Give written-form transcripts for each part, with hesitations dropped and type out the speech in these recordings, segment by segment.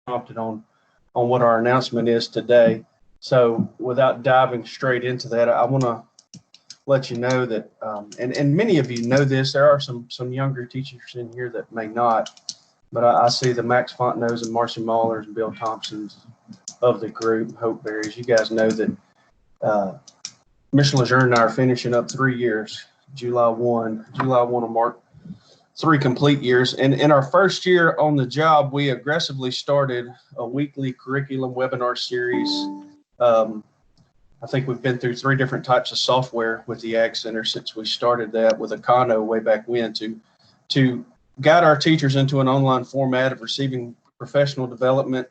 prompted on what our announcement is today. So without diving straight into that, I want to let you know that, and many of you know this, there are some younger teachers in here that may not, but I see the Max Fontenot's and Marcy Maulers and Bill Thompson's of the group, Hope Berries. You guys know that Mr. Lejeune and I are finishing up 3 years. July 1 will mark 3 complete years. And in our first year on the job, we aggressively started a weekly curriculum webinar series. I think we've been through 3 different types of software with the Ag Center since we started that with Econo way back when to guide our teachers into an online format of receiving professional development.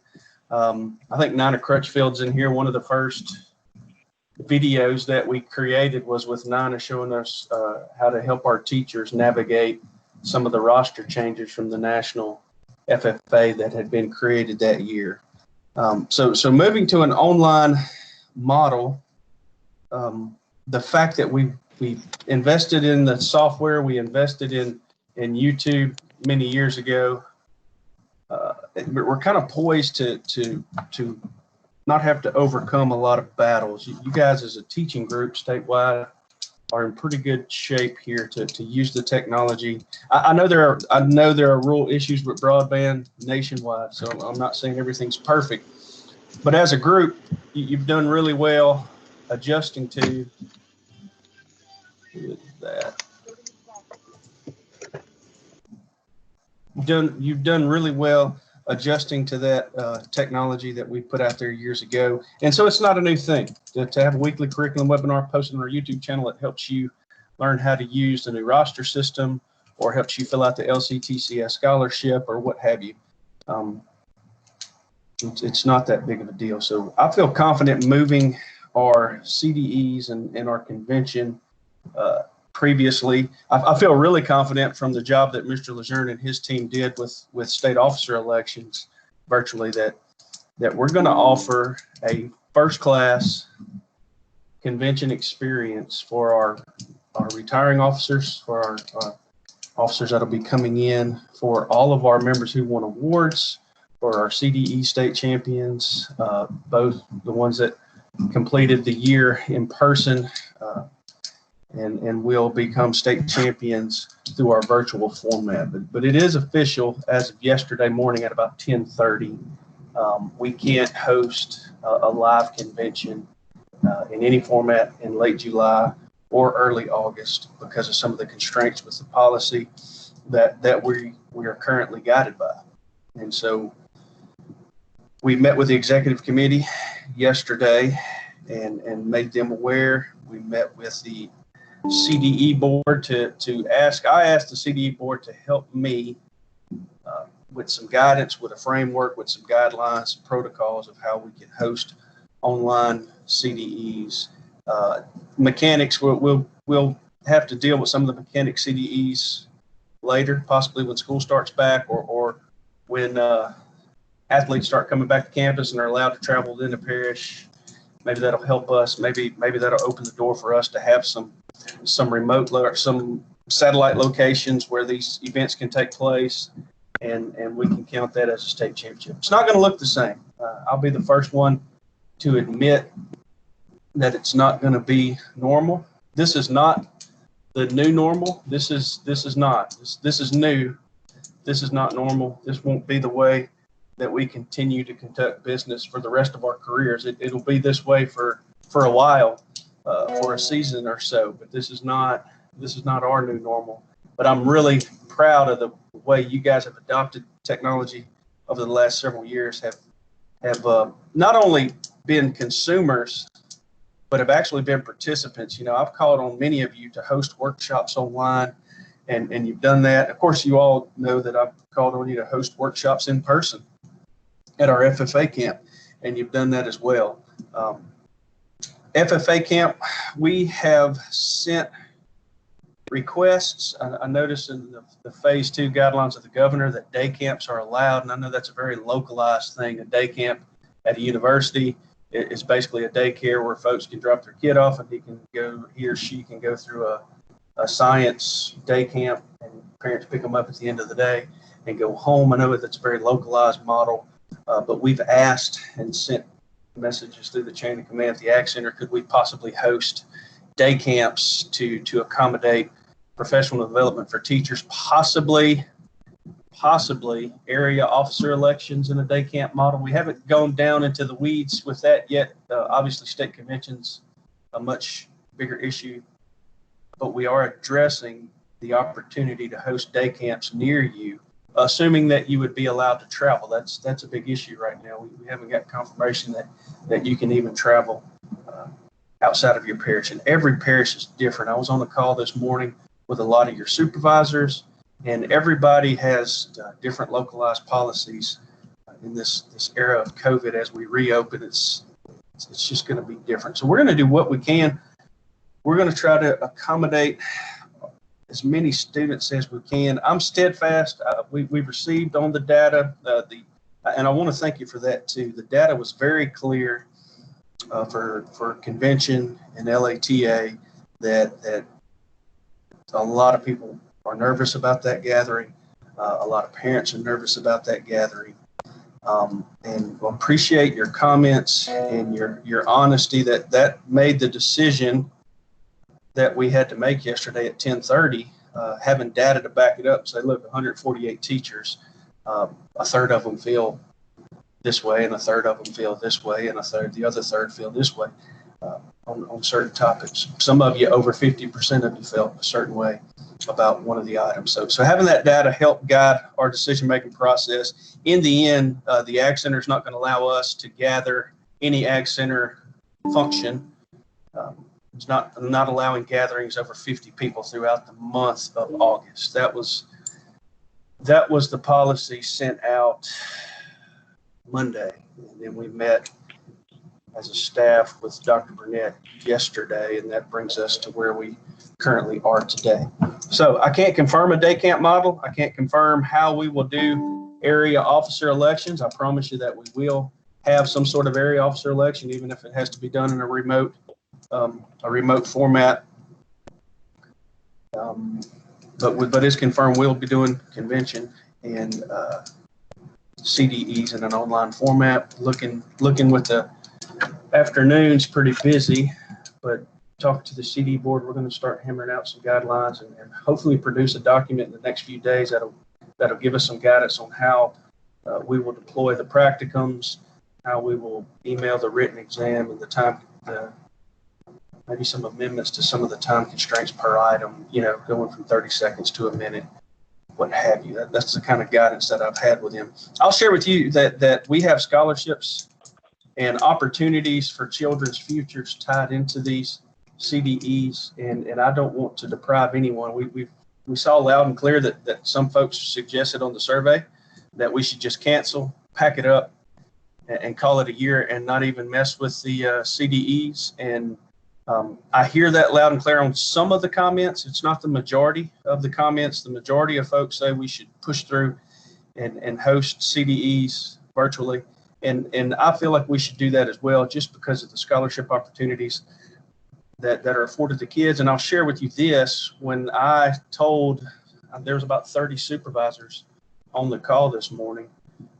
I think Nina Crutchfield's in here. One of the first videos that we created was with Nina showing us how to help our teachers navigate some of the roster changes from the national FFA that had been created that year. So moving to an online model, the fact that we invested in the software, we invested in YouTube many years ago, we're kind of poised to not have to overcome a lot of battles. You guys as a teaching group statewide are in pretty good shape here to use the technology. I know there are rural issues with broadband nationwide, so I'm not saying everything's perfect, but as a group, you've done really well adjusting to that. You've done really well adjusting to that technology that we put out there years ago. And so it's not a new thing to have a weekly curriculum webinar posted on our YouTube channel that helps you learn how to use the new roster system or helps you fill out the LCTCS scholarship or what have you. It's not that big of a deal. So I feel confident moving our CDEs and our convention previously. I feel really confident from the job that Mr. Lejeune and his team did with state officer elections virtually that we're going to offer a first-class convention experience for our retiring officers, for our officers that'll be coming in, for all of our members who won awards, for our CDE state champions, both the ones that completed the year in person, and will become state champions through our virtual format. But it is official as of yesterday morning at about 10:30. We can't host a live convention in any format in late July or early August because of some of the constraints with the policy that we are currently guided by. And so we met with the executive committee yesterday and made them aware. We met with the CDE board I asked the CDE board to help me with some guidance, with a framework, with some guidelines, some protocols of how we can host online CDEs. Mechanics, we'll have to deal with some of the mechanic CDEs later, possibly when school starts back or when athletes start coming back to campus and are allowed to travel within the parish. Maybe that'll help us. Maybe that'll open the door for us to have some remote, some satellite locations where these events can take place, and we can count that as a state championship. It's not going to look the same. I'll be the first one to admit that it's not going to be normal. This is not the new normal. This is not. This is new. This is not normal. This won't be the way that we continue to conduct business for the rest of our careers. It'll be this way for a while, for a season or so, but this is not our new normal. But I'm really proud of the way you guys have adopted technology over the last several years, have not only been consumers, but have actually been participants. You know, I've called on many of you to host workshops online, and you've done that. Of course, you all know that I've called on you to host workshops in person at our FFA camp, and you've done that as well. FFA camp, we have sent requests. I noticed in the phase 2 guidelines of the governor that day camps are allowed, and I know that's a very localized thing. A day camp at a university is basically a daycare where folks can drop their kid off and he or she can go through a science day camp, and parents pick them up at the end of the day and go home. I know that's a very localized model. but we've asked and sent messages through the chain of command at the Ag Center, could we possibly host day camps to accommodate professional development for teachers, possibly area officer elections in a day camp model. We haven't gone down into the weeds with that yet. Obviously, state convention's a much bigger issue, but we are addressing the opportunity to host day camps near you, assuming that you would be allowed to travel. That's a big issue right now. We haven't got confirmation that you can even travel outside of your parish, and every parish is different. I was on the call this morning with a lot of your supervisors, and everybody has different localized policies in this era of COVID. As we reopen, it's just going to be different. So we're going to do what we can. We're going to try to accommodate as many students as we can. I'm steadfast. We've received on the data, and I want to thank you for that too. The data was very clear for convention and LATA that a lot of people are nervous about that gathering. A lot of parents are nervous about that gathering. And we'll appreciate your comments and your honesty that made the decision that we had to make yesterday at 10:30, having data to back it up. Say, look, 148 teachers, a third of them feel this way, and a third of them feel this way, and the other third feel this way on certain topics. Some of you, over 50% of you, felt a certain way about one of the items. So having that data helped guide our decision-making process. In the end, the Ag Center is not going to allow us to gather any Ag Center function. It's not allowing gatherings over 50 people throughout the month of August. That was the policy sent out Monday, and then we met as a staff with Dr. Burnett yesterday, and that brings us to where we currently are today. So I can't confirm a day camp model. I can't confirm how we will do area officer elections. I promise you that we will have some sort of area officer election, even if it has to be done in a remote format. But it's confirmed we'll be doing convention and CDEs in an online format. Looking with the afternoons pretty busy, but talking to the CD board, we're going to start hammering out some guidelines and hopefully produce a document in the next few days that'll give us some guidance on how we will deploy the practicums, how we will email the written exam, and the time, maybe some amendments to some of the time constraints per item, going from 30 seconds to a minute, what have you. That's the kind of guidance that I've had with him. I'll share with you that we have scholarships and opportunities for children's futures tied into these CDEs, and I don't want to deprive anyone. We saw loud and clear that some folks suggested on the survey that we should just cancel, pack it up, and call it a year and not even mess with the CDEs. And I hear that loud and clear on some of the comments. It's not the majority of the comments. The majority of folks say we should push through and host CDEs virtually. And I feel like we should do that as well, just because of the scholarship opportunities that are afforded to kids. And I'll share with you this: when I told, there was about 30 supervisors on the call this morning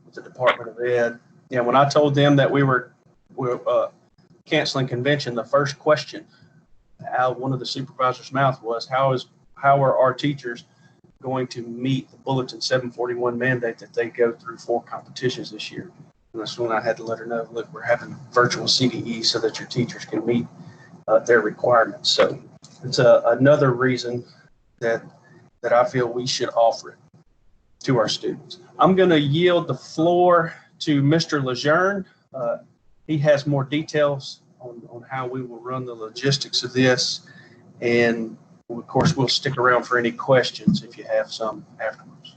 with the Department of Ed. And when I told them that we were canceling convention, the first question out of one of the supervisors' mouth was, how are our teachers going to meet the Bulletin 741 mandate that they go through 4 competitions this year? And that's when I had to let her know, look, we're having virtual CDE so that your teachers can meet their requirements. So it's another reason that I feel we should offer it to our students. I'm going to yield the floor to Mr. Lejeune. He has more details on how we will run the logistics of this. And of course, we'll stick around for any questions if you have some afterwards.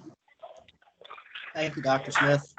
Thank you, Dr. Smith.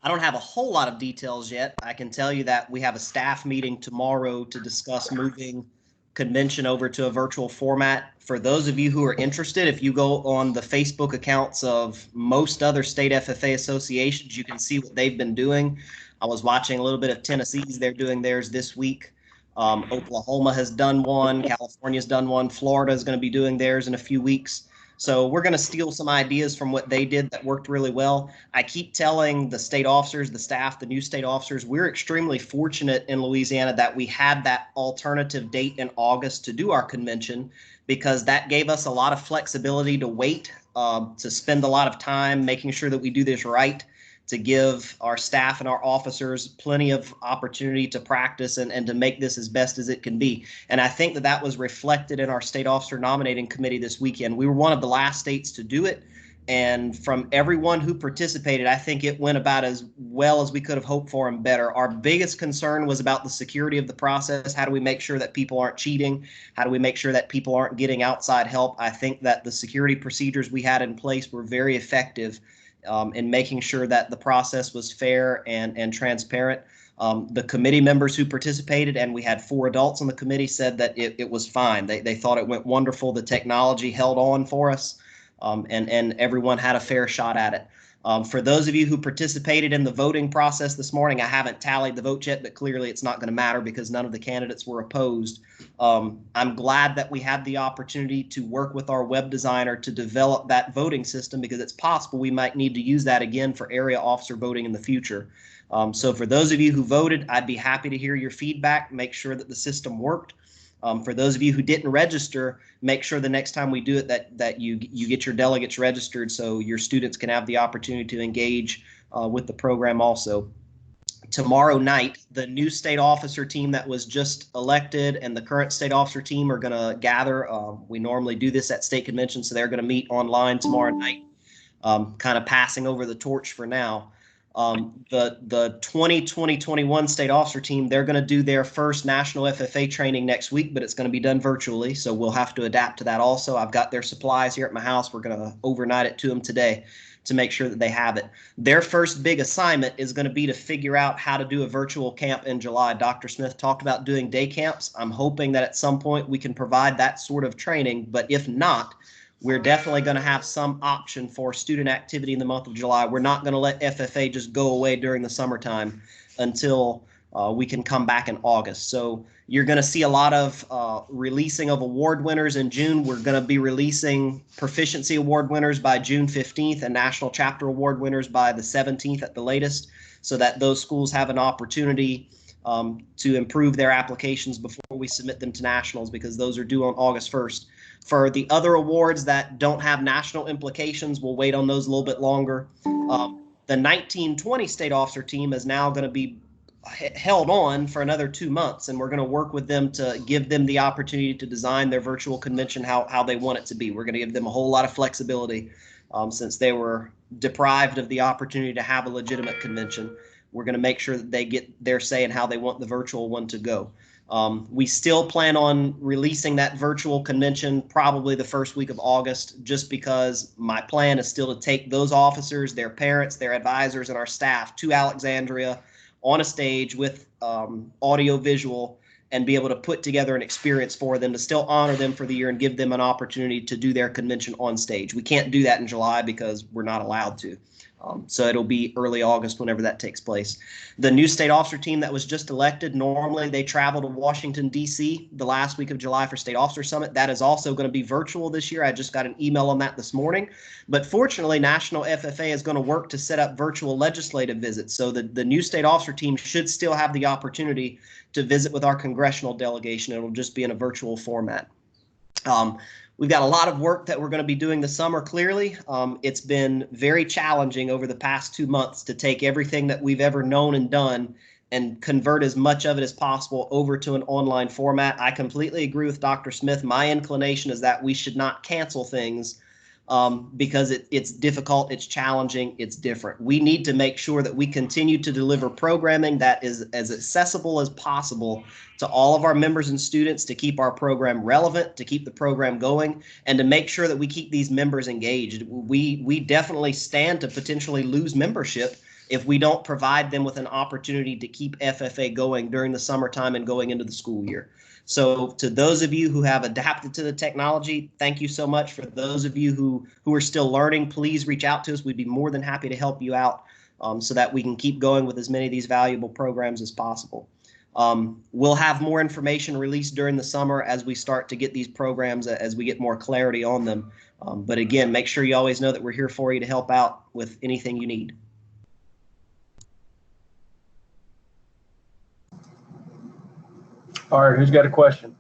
I don't have a whole lot of details yet. I can tell you that we have a staff meeting tomorrow to discuss moving convention over to a virtual format. For those of you who are interested, if you go on the Facebook accounts of most other state FFA associations, you can see what they've been doing. I was watching a little bit of Tennessee's. They're doing theirs this week. Oklahoma has done one. California's done one. Florida is going to be doing theirs in a few weeks. So we're going to steal some ideas from what they did that worked really well. I keep telling the state officers, the staff, the new state officers, we're extremely fortunate in Louisiana that we had that alternative date in August to do our convention, because that gave us a lot of flexibility to wait, to spend a lot of time making sure that we do this right, to give our staff and our officers plenty of opportunity to practice and to make this as best as it can be. And I think that that was reflected in our state officer nominating committee this weekend. We were one of the last states to do it. And from everyone who participated, I think it went about as well as we could have hoped for and better. Our biggest concern was about the security of the process. How do we make sure that people aren't cheating? How do we make sure that people aren't getting outside help? I think that the security procedures we had in place were very effective in making sure that the process was fair and transparent. The committee members who participated, and we had 4 adults on the committee, said that it was fine. They thought it went wonderful. The technology held on for us, and everyone had a fair shot at it. For those of you who participated in the voting process this morning, I haven't tallied the votes yet, but clearly it's not going to matter because none of the candidates were opposed. I'm glad that we had the opportunity to work with our web designer to develop that voting system, because it's possible we might need to use that again for area officer voting in the future. So for those of you who voted, I'd be happy to hear your feedback, make sure that the system worked. For those of you who didn't register, make sure the next time we do it that you get your delegates registered so your students can have the opportunity to engage with the program also. Tomorrow night, the new state officer team that was just elected and the current state officer team are going to gather. We normally do this at state convention, so they're going to meet online tomorrow night, kind of passing over the torch for now. The 2020-21 state officer team, they're going to do their first national FFA training next week, but it's going to be done virtually, so we'll have to adapt to that also. I've got their supplies here at my house. We're going to overnight it to them today to make sure that they have it. Their first big assignment is going to be to figure out how to do a virtual camp in July. Dr. Smith talked about doing day camps. I'm hoping that at some point we can provide that sort of training, but if not, we're definitely going to have some option for student activity in the month of July. We're not going to let FFA just go away during the summertime until we can come back in August. So you're going to see a lot of releasing of award winners in June. We're going to be releasing proficiency award winners by June 15th and national chapter award winners by the 17th at the latest, so that those schools have an opportunity to improve their applications before we submit them to nationals, because those are due on August 1st. For the other awards that don't have national implications, we'll wait on those a little bit longer. The 1920 state officer team is now going to be held on for another 2 months, and we're going to work with them to give them the opportunity to design their virtual convention how they want it to be. We're going to give them a whole lot of flexibility since they were deprived of the opportunity to have a legitimate convention. We're going to make sure that they get their say in how they want the virtual one to go. We still plan on releasing that virtual convention probably the first week of August, just because my plan is still to take those officers, their parents, their advisors, and our staff to Alexandria on a stage with audio visual, and be able to put together an experience for them to still honor them for the year and give them an opportunity to do their convention on stage. We can't do that in July because we're not allowed to. So it'll be early August whenever that takes place. The new state officer team that was just elected, normally they travel to Washington, D.C. the last week of July for State Officer Summit. That is also going to be virtual this year. I just got an email on that this morning. But fortunately, National FFA is going to work to set up virtual legislative visits. So the new state officer team should still have the opportunity to visit with our congressional delegation. It'll just be in a virtual format. We've got a lot of work that we're going to be doing this summer, clearly. It's been very challenging over the past 2 months to take everything that we've ever known and done and convert as much of it as possible over to an online format. I completely agree with Dr. Smith. My inclination is that we should not cancel things because it's difficult, it's challenging, it's different. We need to make sure that we continue to deliver programming that is as accessible as possible to all of our members and students, to keep our program relevant, to keep the program going, and to make sure that we keep these members engaged. We definitely stand to potentially lose membership if we don't provide them with an opportunity to keep FFA going during the summertime and going into the school year. So to those of you who have adapted to the technology, thank you so much. For those of you who are still learning, please reach out to us. We'd be more than happy to help you out so that we can keep going with as many of these valuable programs as possible. We'll have more information released during the summer as we start to get these programs, as we get more clarity on them. But again, make sure you always know that we're here for you to help out with anything you need. All right, who's got a question?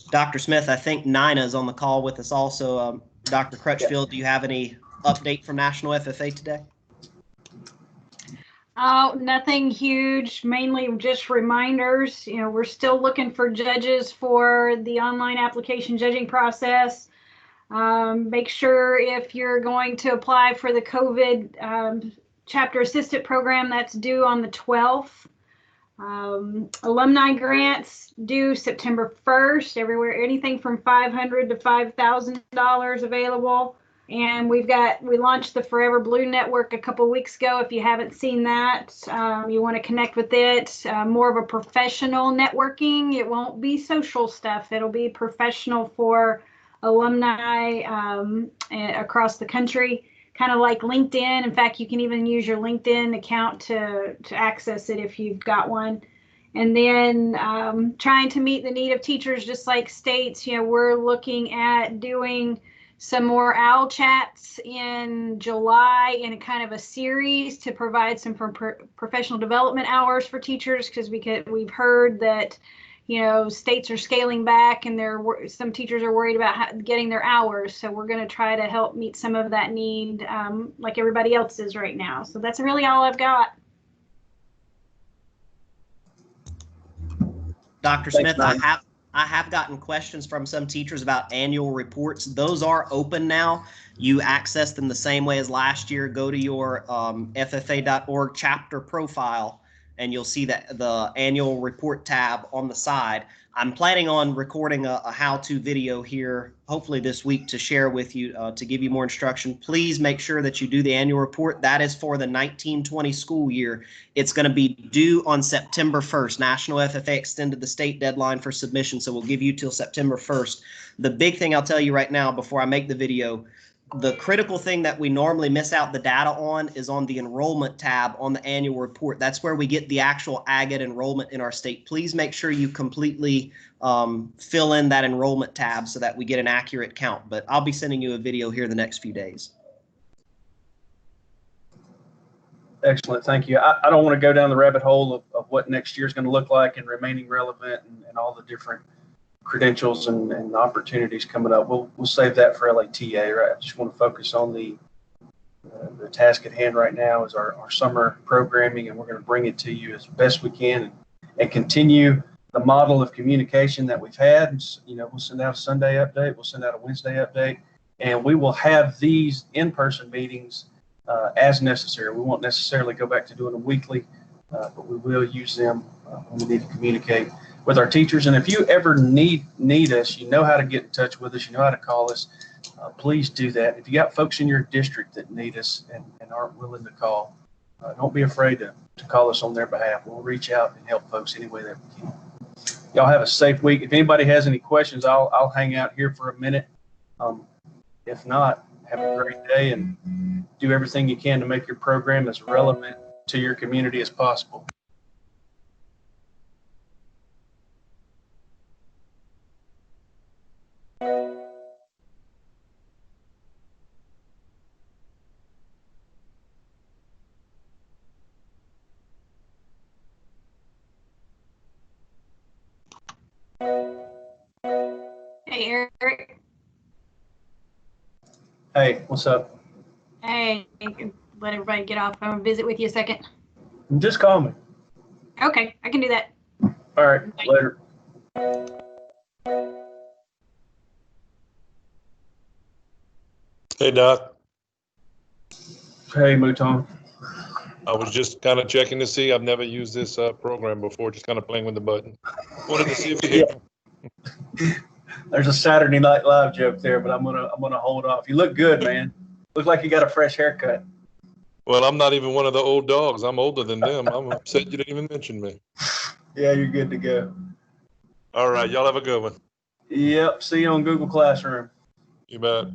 Dr. Smith, I think Nina is on the call with us also. Dr. Crutchfield, do you have any update from National FFA today? Nothing huge, mainly just reminders. You know, we're still looking for judges for the online application judging process. Make sure if you're going to apply for the COVID chapter assistant program, that's due on the 12th. Alumni grants due September 1st, everywhere, anything from $500 to $5,000 available. And we launched the Forever Blue Network a couple weeks ago. If you haven't seen that, you want to connect with it, more of a professional networking. It won't be social stuff. It'll be professional for alumni across the country, kind of like LinkedIn. In fact, you can even use your LinkedIn account to access it if you've got one. And then trying to meet the need of teachers, just like states. You know, we're looking at doing some more OWL chats in July in a kind of a series to provide some professional development hours for teachers, because we've heard that, you know, states are scaling back and some teachers are worried about getting their hours. So we're going to try to help meet some of that need like everybody else is right now. So that's really all I've got. Dr. Smith, I have gotten questions from some teachers about annual reports. Those are open now. You access them the same way as last year. Go to your FFA.org chapter profile, and you'll see that the annual report tab on the side. I'm planning on recording a how-to video here, hopefully this week, to share with you to give you more instruction. Please make sure that you do the annual report. That is for the 1920 school year. It's going to be due on September 1st. National FFA extended the state deadline for submission, so we'll give you till September 1st. The big thing I'll tell you right now before I make the video, the critical thing that we normally miss out the data on is on the enrollment tab on the annual report. That's where we get the actual AGAT enrollment in our state. Please make sure you completely fill in that enrollment tab so that we get an accurate count. But I'll be sending you a video here the next few days. Excellent, thank you. I don't want to go down the rabbit hole of what next year is going to look like and remaining relevant and all the different credentials and opportunities coming up. We'll save that for LATA, right? I just want to focus on the task at hand right now is our summer programming, and we're going to bring it to you as best we can and continue the model of communication that we've had. You know, we'll send out a Sunday update, we'll send out a Wednesday update, and we will have these in-person meetings as necessary. We won't necessarily go back to doing them weekly, but we will use them when we need to communicate with our teachers. And if you ever need us, you know how to get in touch with us, you know how to call us, please do that. If you got folks in your district that need us and aren't willing to call, don't be afraid to call us on their behalf. We'll reach out and help folks any way that we can. Y'all have a safe week. If anybody has any questions, I'll hang out here for a minute. If not, have a great day and do everything you can to make your program as relevant to your community as possible. Hey, Eric. Hey, what's up? Hey, let everybody get off. I'm going to visit with you a second. Just call me. Okay, I can do that. All right, later. Hey, Doc. Hey, Mouton. I was just kind of checking to see. I've never used this program before, just kind of playing with the button. Wanted to see if you There's a Saturday Night Live joke there, but I'm gonna hold off. You look good, man. Look like you got a fresh haircut. Well, I'm not even one of the old dogs. I'm older than them. I'm upset you didn't even mention me. Yeah, you're good to go. All right, y'all have a good one. Yep. See you on Google Classroom. You bet.